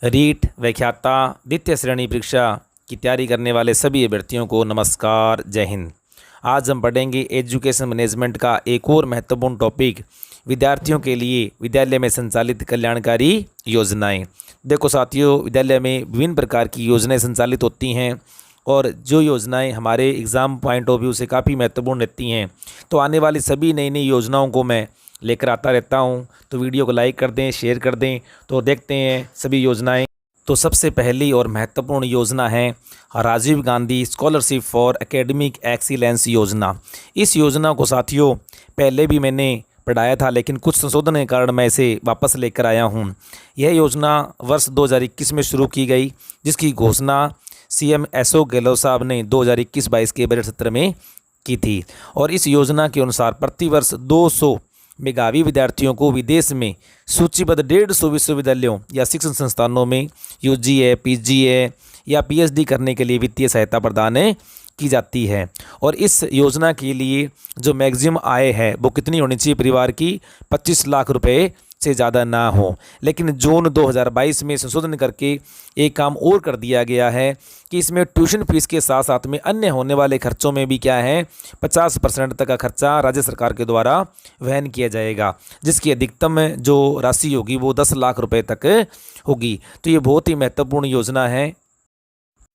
रीट व्याख्याता द्वितीय श्रेणी परीक्षा की तैयारी करने वाले सभी अभ्यर्थियों को नमस्कार, जय हिंद। आज हम पढ़ेंगे एजुकेशन मैनेजमेंट का एक और महत्वपूर्ण टॉपिक, विद्यार्थियों के लिए विद्यालय में संचालित कल्याणकारी योजनाएं। देखो साथियों, विद्यालय में विभिन्न प्रकार की योजनाएं संचालित होती हैं और जो योजनाएं हमारे एग्ज़ाम पॉइंट ऑफ व्यू से काफ़ी महत्वपूर्ण रहती हैं, तो आने वाली सभी नई नई योजनाओं को मैं लेकर आता रहता हूं। तो वीडियो को लाइक कर दें, शेयर कर दें। तो देखते हैं सभी योजनाएं। तो सबसे पहली और महत्वपूर्ण योजना है Rajiv Gandhi scholarship for academic excellence योजना। इस योजना को साथियों पहले भी मैंने पढ़ाया था, लेकिन कुछ संशोधन के कारण मैं इसे वापस लेकर आया हूं। यह योजना वर्ष 2021 में शुरू की गई, जिसकी घोषणा सीएम अशोक गहलोत साहब ने 2021-22 के बजट सत्र में की थी। और इस योजना के अनुसार प्रतिवर्ष 200 मेधावी विद्यार्थियों को विदेश में सूचीबद्ध 150 विश्वविद्यालयों या शिक्षण संस्थानों में यूजीए, पीजीए या पीएचडी करने के लिए वित्तीय सहायता प्रदान की जाती है। और इस योजना के लिए जो मैक्सिमम आय है वो कितनी होनी चाहिए परिवार की? 25 लाख रुपए से ज़्यादा ना हो। लेकिन जून 2022 में संशोधन करके एक काम और कर दिया गया है कि इसमें ट्यूशन फीस के साथ साथ में अन्य होने वाले खर्चों में भी क्या है, 50% तक का खर्चा राज्य सरकार के द्वारा वहन किया जाएगा, जिसकी अधिकतम जो राशि होगी वो 10 लाख रुपए तक होगी। तो ये बहुत ही महत्वपूर्ण योजना है।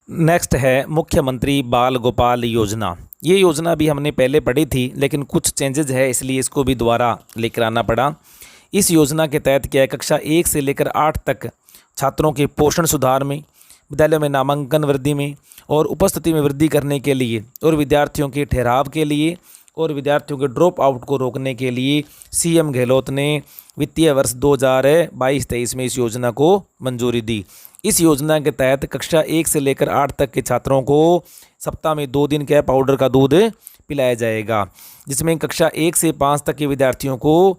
नेक्स्ट है मुख्यमंत्री बाल गोपाल योजना। ये योजना भी हमने पहले पढ़ी थी, लेकिन कुछ चेंजेज है, इसलिए इसको भी दोबारा लेकर आना पड़ा। इस योजना के तहत क्या है, कक्षा 1 से लेकर 8 तक छात्रों के पोषण सुधार में, विद्यालयों में नामांकन वृद्धि में और उपस्थिति में वृद्धि करने के लिए, और विद्यार्थियों के ठहराव के लिए और विद्यार्थियों के ड्रॉप आउट को रोकने के लिए सीएम गहलोत ने वित्तीय वर्ष 2022-23 में इस योजना को मंजूरी दी। इस योजना के तहत कक्षा 1 से लेकर 8 तक के छात्रों को सप्ताह में 2 दिन क्या पाउडर का दूध पिलाया जाएगा, जिसमें कक्षा 1 से 5 तक के विद्यार्थियों को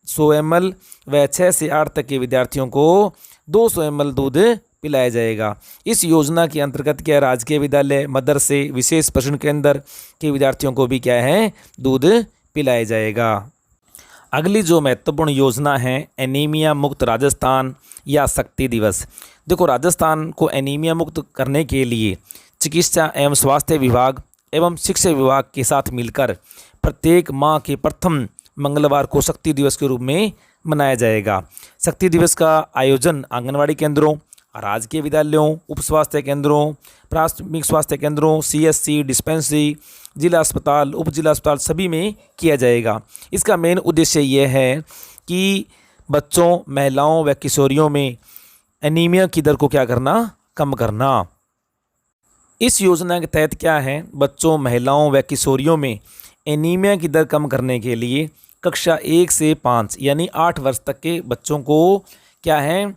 100 ml व 6 से 8 तक के विद्यार्थियों को 200 ml दूध पिलाया जाएगा। इस योजना के अंतर्गत क्या राजकीय विद्यालय, मदरसे, विशेष प्रशिक्षण केंद्र के विद्यार्थियों को भी क्या है, दूध पिलाया जाएगा। अगली जो महत्वपूर्ण योजना है एनीमिया मुक्त राजस्थान या शक्ति दिवस। देखो, राजस्थान को एनीमिया मुक्त करने के लिए चिकित्सा एवं स्वास्थ्य विभाग एवं शिक्षा विभाग के साथ मिलकर प्रत्येक माह के प्रथम मंगलवार को शक्ति दिवस के रूप में मनाया जाएगा। शक्ति दिवस का आयोजन आंगनवाड़ी केंद्रों, राजकीय विद्यालयों, उप स्वास्थ्य केंद्रों, प्राथमिक स्वास्थ्य केंद्रों, सीएससी, डिस्पेंसरी, जिला अस्पताल, उप जिला अस्पताल सभी में किया जाएगा। इसका मेन उद्देश्य यह है कि बच्चों, महिलाओं व किशोरियों में एनीमिया की दर को क्या करना, कम करना। इस योजना के तहत क्या है, बच्चों, महिलाओं व किशोरियों में एनीमिया की दर कम करने के लिए कक्षा 1 से 5 यानी 8 वर्ष तक के बच्चों को क्या है,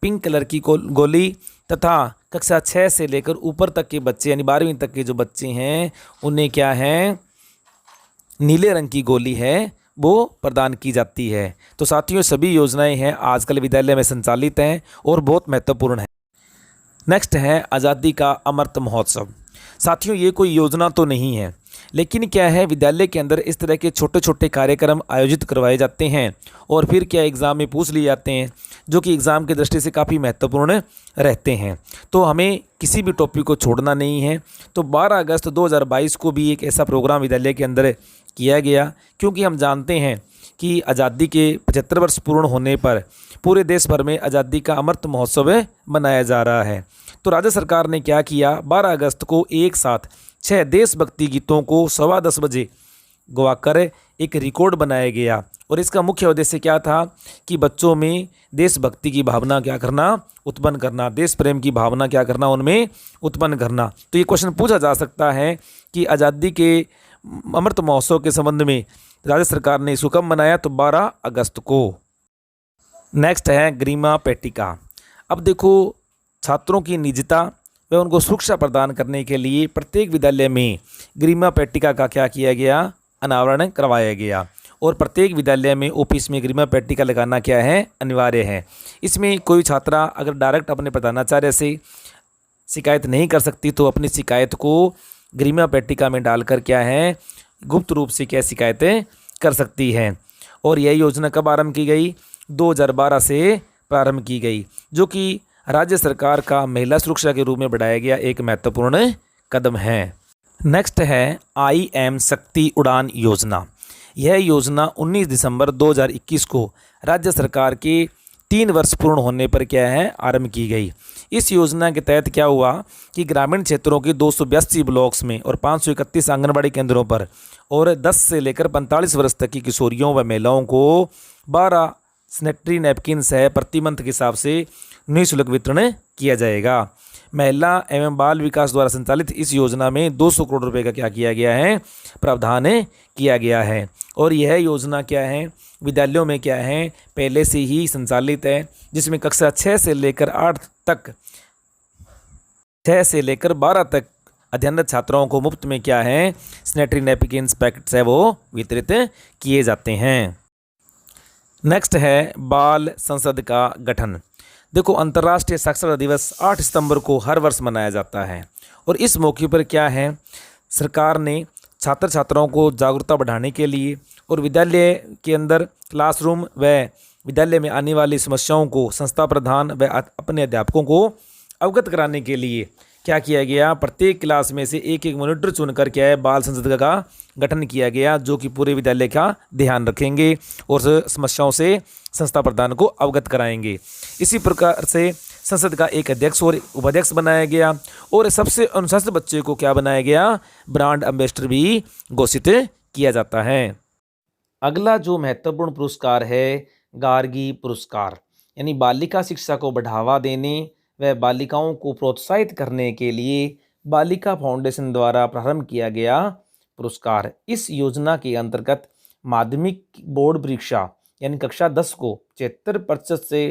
पिंक कलर की गोली, तथा कक्षा 6 से लेकर ऊपर तक के बच्चे यानी 12वीं तक के जो बच्चे हैं उन्हें क्या है, नीले रंग की गोली है वो प्रदान की जाती है। तो साथियों, सभी योजनाएं हैं आजकल विद्यालय में संचालित हैं और बहुत महत्वपूर्ण है। नेक्स्ट है आज़ादी का अमृत महोत्सव। साथियों, ये कोई योजना तो नहीं है, लेकिन क्या है, विद्यालय के अंदर इस तरह के छोटे छोटे कार्यक्रम आयोजित करवाए जाते हैं और फिर क्या एग्ज़ाम में पूछ लिए जाते हैं, जो कि एग्ज़ाम की दृष्टि से काफ़ी महत्वपूर्ण रहते हैं। तो हमें किसी भी टॉपिक को छोड़ना नहीं है। तो 12 अगस्त 2022 को भी एक ऐसा प्रोग्राम विद्यालय के अंदर किया गया, क्योंकि हम जानते हैं कि आज़ादी के 75 वर्ष पूर्ण होने पर पूरे देश भर में आज़ादी का अमृत महोत्सव मनाया जा रहा है। तो राज्य सरकार ने क्या किया, 12 अगस्त को एक साथ 6 देशभक्ति गीतों को 10:15 बजे गवाकर एक रिकॉर्ड बनाया गया। और इसका मुख्य उद्देश्य क्या था कि बच्चों में देशभक्ति की भावना क्या करना, उत्पन्न करना, देश प्रेम की भावना क्या करना, उनमें उत्पन्न करना। तो ये क्वेश्चन पूछा जा सकता है कि आज़ादी के अमृत महोत्सव के संबंध में राज्य सरकार ने इसको कब मनाया, तो 12 अगस्त को। नेक्स्ट है गरिमा पेटिका। अब देखो, छात्रों की निजता व उनको सुरक्षा प्रदान करने के लिए प्रत्येक विद्यालय में गरिमा पेटिका का क्या किया गया, अनावरण करवाया गया। और प्रत्येक विद्यालय में ऑफिस में गरिमा पेटिका लगाना क्या है, अनिवार्य है। इसमें कोई छात्रा अगर डायरेक्ट अपने प्रधानाचार्य से शिकायत नहीं कर सकती, तो अपनी शिकायत को गरिमा पेटिका में डालकर क्या है, गुप्त रूप से क्या शिकायतें कर सकती है। और यह योजना कब आरंभ की गई, 2012 से प्रारंभ की गई, जो कि राज्य सरकार का महिला सुरक्षा के रूप में बढ़ाया गया एक महत्वपूर्ण कदम है। नेक्स्ट है IM शक्ति उड़ान योजना। यह योजना 19 दिसंबर 2021 को राज्य सरकार के 3 वर्ष पूर्ण होने पर क्या है आरंभ की गई। इस योजना के तहत क्या हुआ कि ग्रामीण क्षेत्रों के 282 ब्लॉक्स में और 531 आंगनबाड़ी केंद्रों पर और 10 से लेकर 45 वर्ष तक की किशोरियों व महिलाओं को 12 सैनिटरी नैपकिन्स है प्रति मंथ के हिसाब से निःशुल्क वितरण किया जाएगा। महिला एवं बाल विकास द्वारा संचालित इस योजना में 200 करोड़ रुपए का क्या किया गया है प्रावधान किया गया है। और यह योजना क्या है विद्यालयों में क्या है पहले से ही संचालित है, जिसमें कक्षा 6 से लेकर 8 तक 6 से लेकर 12 तक अध्ययनरत छात्राओं को मुफ्त में क्या है सैनिटरी नैपकिन्स पैकेट्स है वो वितरित किए जाते हैं। नेक्स्ट है बाल संसद का गठन। देखो अंतर्राष्ट्रीय साक्षरता दिवस 8 सितंबर को हर वर्ष मनाया जाता है और इस मौके पर क्या है सरकार ने छात्र छात्राओं को जागरूकता बढ़ाने के लिए और विद्यालय के अंदर क्लासरूम व विद्यालय में आने वाली समस्याओं को संस्था प्रधान व अपने अध्यापकों को अवगत कराने के लिए क्या किया गया प्रत्येक क्लास में से एक मॉनिटर चुनकर क्या है बाल संसद का गठन किया गया, जो कि पूरे विद्यालय का ध्यान रखेंगे और समस्याओं से संस्था प्रधान को अवगत कराएंगे। इसी प्रकार से संसद का एक अध्यक्ष और उपाध्यक्ष बनाया गया और सबसे अनुशासित बच्चे को क्या बनाया गया ब्रांड एम्बेसडर भी घोषित किया जाता है। अगला जो महत्वपूर्ण पुरस्कार है गार्गी पुरस्कार, यानी बालिका शिक्षा को बढ़ावा देने व बालिकाओं को प्रोत्साहित करने के लिए बालिका फाउंडेशन द्वारा प्रारंभ किया गया पुरस्कार। इस योजना के अंतर्गत माध्यमिक बोर्ड परीक्षा यानी कक्षा 10 को 73% से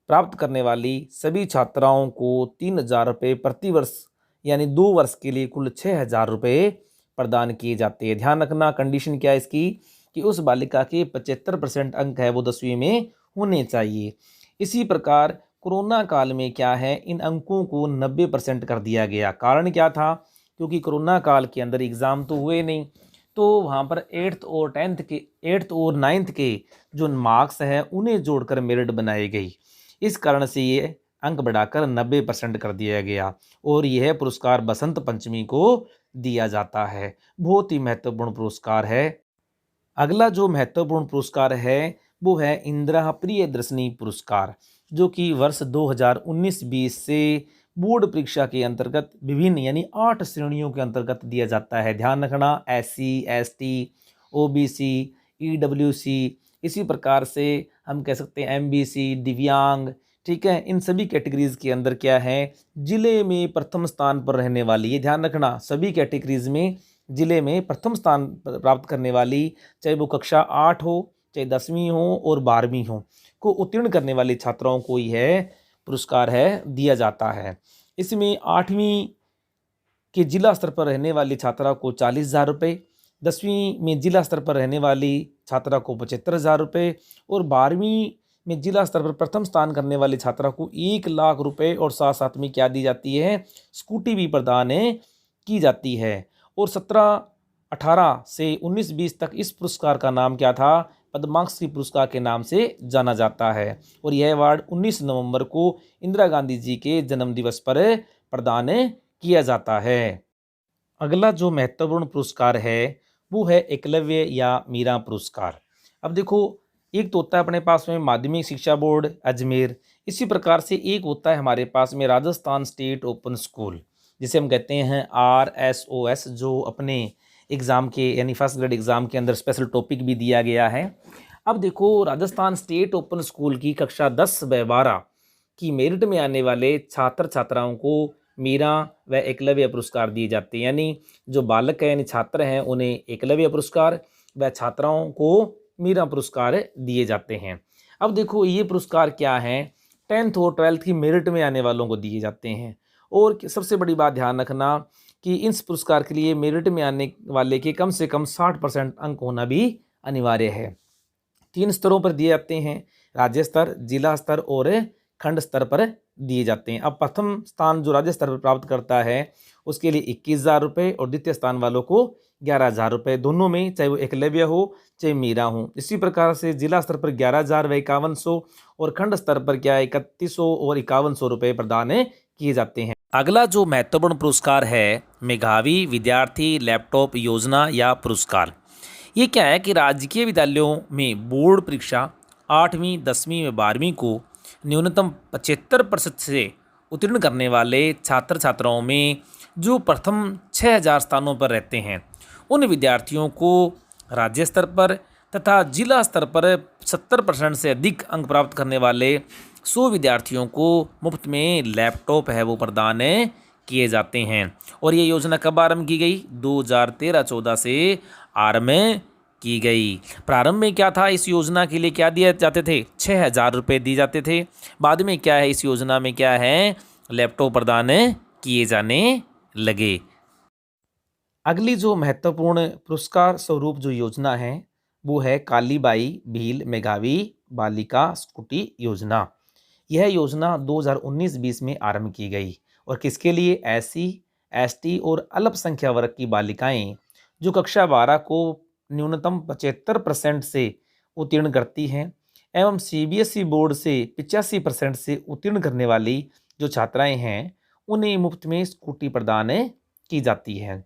प्राप्त करने वाली सभी छात्राओं को 3,000 रुपये प्रति वर्ष यानी 2 वर्ष के लिए कुल 6,000 रुपये प्रदान किए जाते हैं। ध्यान रखना कंडीशन क्या है इसकी कि उस बालिका के 75% अंक है वो 10वीं में होने चाहिए। इसी प्रकार कोरोना काल में क्या है इन अंकों को 90% कर दिया गया। कारण क्या था क्योंकि कोरोना काल के अंदर एग्ज़ाम तो हुए नहीं, तो वहाँ पर 8th और 9th के जो मार्क्स हैं उन्हें जोड़कर मेरिट बनाई गई। इस कारण से ये अंक बढ़ाकर 90% कर दिया गया और यह पुरस्कार बसंत पंचमी को दिया जाता है। बहुत ही महत्वपूर्ण पुरस्कार है। अगला जो महत्वपूर्ण पुरस्कार है वो है इंदिरा प्रियदर्शनी पुरस्कार, जो कि वर्ष 2019-20 से बोर्ड परीक्षा के अंतर्गत विभिन्न यानी 8 श्रेणियों के अंतर्गत दिया जाता है। ध्यान रखना SC, ST, OBC, EWC, इसी प्रकार से हम कह सकते हैं MBC, दिव्यांग, ठीक है। इन सभी कैटेगरीज के अंदर क्या है जिले में प्रथम स्थान पर रहने वाली, ये ध्यान रखना सभी कैटेगरीज में जिले में प्रथम स्थान प्राप्त करने वाली, चाहे वो कक्षा 8 हो चाहे 10वीं हो और 12वीं हो, को उत्तीर्ण करने वाली छात्राओं को यह पुरस्कार है दिया जाता है। इसमें 8वीं के जिला स्तर पर रहने वाली छात्रा को 40,000 रुपये, 10वीं में जिला स्तर पर रहने वाली छात्रा को 75,000 रुपये और 12वीं में जिला स्तर पर प्रथम स्थान करने वाली छात्रा को 1 लाख रुपये और साथ साथ में क्या दी जाती है स्कूटी भी प्रदान की जाती है। और 17-18 से 19-20 तक इस पुरस्कार का नाम क्या था पद्माश्री पुरस्कार के नाम से जाना जाता है और यह अवार्ड 19 नवंबर को इंदिरा गांधी जी के जन्म दिवस पर प्रदान किया जाता है। अगला जो महत्वपूर्ण पुरस्कार है वो है एकलव्य या मीरा पुरस्कार। अब देखो एक तो होता है अपने पास में माध्यमिक शिक्षा बोर्ड अजमेर, इसी प्रकार से एक होता है हमारे पास में राजस्थान स्टेट ओपन स्कूल जिसे हम कहते हैं RSOS, जो अपने एग्ज़ाम के यानी फर्स्ट ग्रेड एग्ज़ाम के अंदर स्पेशल टॉपिक भी दिया गया है। अब देखो राजस्थान स्टेट ओपन स्कूल की कक्षा 10 व 12 की मेरिट में आने वाले छात्र छात्राओं को मीरा व एकलव्य पुरस्कार दिए जाते हैं। यानी जो बालक है यानी छात्र हैं उन्हें एकलव्य पुरस्कार व छात्राओं को मीरा पुरस्कार दिए जाते हैं। अब देखो ये पुरस्कार क्या है 10th और 12th की मेरिट में आने वालों को दिए जाते हैं। और सबसे बड़ी बात ध्यान रखना कि इस पुरस्कार के लिए मेरिट में आने वाले के कम से कम 60% अंक होना भी अनिवार्य है। 3 स्तरों पर दिए जाते हैं, राज्य स्तर, जिला स्तर और खंड स्तर पर दिए जाते हैं। अब प्रथम स्थान जो राज्य स्तर पर प्राप्त करता है उसके लिए 21,000 रुपये और द्वितीय स्थान वालों को 11,000 रुपये, दोनों में, चाहे वो एकलव्य हो चाहे मीरा हो। इसी प्रकार से जिला स्तर पर 11,000 व 5100 और खंड स्तर पर क्या है 3100 और 5100 रुपये प्रदान किए जाते हैं। अगला जो महत्वपूर्ण पुरस्कार है मेधावी विद्यार्थी लैपटॉप योजना या पुरस्कार। ये क्या है कि राजकीय विद्यालयों में बोर्ड परीक्षा 8वीं 10वीं व 12वीं को न्यूनतम 75% से उत्तीर्ण करने वाले छात्र छात्राओं में जो प्रथम 6,000 स्थानों पर रहते हैं उन विद्यार्थियों को राज्य स्तर पर तथा जिला स्तर पर 70% से अधिक अंक प्राप्त करने वाले 100 विद्यार्थियों को मुफ्त में लैपटॉप है वो प्रदान किए जाते हैं। और ये योजना कब आरंभ की गई? 2013-14 से आरंभ की गई। प्रारंभ में क्या था, इस योजना के लिए क्या दिए जाते थे? 6,000 रुपये दिए जाते थे। बाद में क्या है, इस योजना में क्या है, लैपटॉप प्रदान किए जाने लगे। अगली जो महत्वपूर्ण पुरस्कार स्वरूप जो योजना है वो है कालीबाई भील मेधावी बालिका स्कूटी योजना। यह योजना 2019-20 में आरंभ की गई और किसके लिए? SC, ST और अल्पसंख्यक वर्ग की बालिकाएं जो कक्षा 12 को न्यूनतम 75% से उत्तीर्ण करती हैं एवं CBSE बोर्ड से 85% से उत्तीर्ण करने वाली जो छात्राएं हैं उन्हें मुफ्त में स्कूटी प्रदान की जाती है।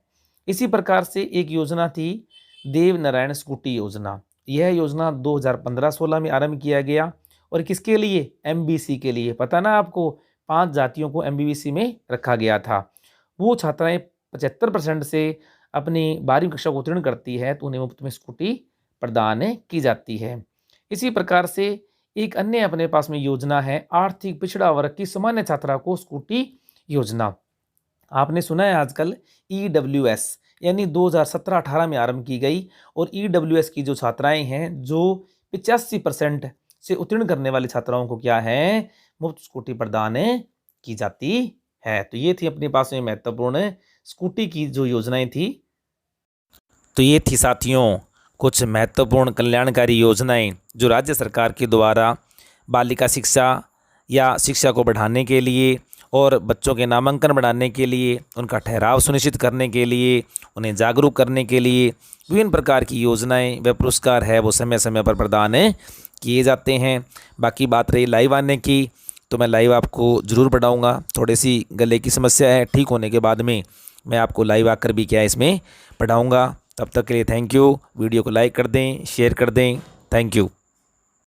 इसी प्रकार से एक योजना थी देव नारायण स्कूटी योजना। यह योजना 2015-16 में आरंभ किया गया और किसके लिए? MBC के लिए। पता ना आपको, 5 जातियों को MBC में रखा गया था। वो छात्राएं 75% से अपनी 12वीं कक्षा को उत्तीर्ण करती है तो उन्हें मुफ्त में स्कूटी प्रदान की जाती है। इसी प्रकार से एक अन्य अपने पास में योजना है आर्थिक पिछड़ा वर्ग की सामान्य छात्रा को स्कूटी योजना। आपने सुना है आजकल EWS, यानी 2017-18 में आरंभ की गई और EWS की जो छात्राएं हैं जो 85% से उत्तीर्ण करने वाली छात्राओं को क्या है, मुफ्त स्कूटी प्रदान की जाती है। तो ये थी अपने पास में महत्वपूर्ण स्कूटी की जो योजनाएं थी। तो ये थी साथियों कुछ महत्वपूर्ण कल्याणकारी योजनाएं जो राज्य सरकार के द्वारा बालिका शिक्षा या शिक्षा को बढ़ाने के लिए और बच्चों के नामांकन बढ़ाने के लिए, उनका ठहराव सुनिश्चित करने के लिए, उन्हें जागरूक करने के लिए विभिन्न प्रकार की योजनाएं व पुरस्कार है वो समय समय पर प्रदान किए जाते हैं। बाकी बात रही लाइव आने की, तो मैं लाइव आपको ज़रूर पढ़ाऊँगा। थोड़ी सी गले की समस्या है, ठीक होने के बाद में मैं आपको लाइव आकर भी क्या इसमें पढ़ाऊँगा। तब तक के लिए थैंक यू। वीडियो को लाइक कर दें, शेयर कर दें। Thank you.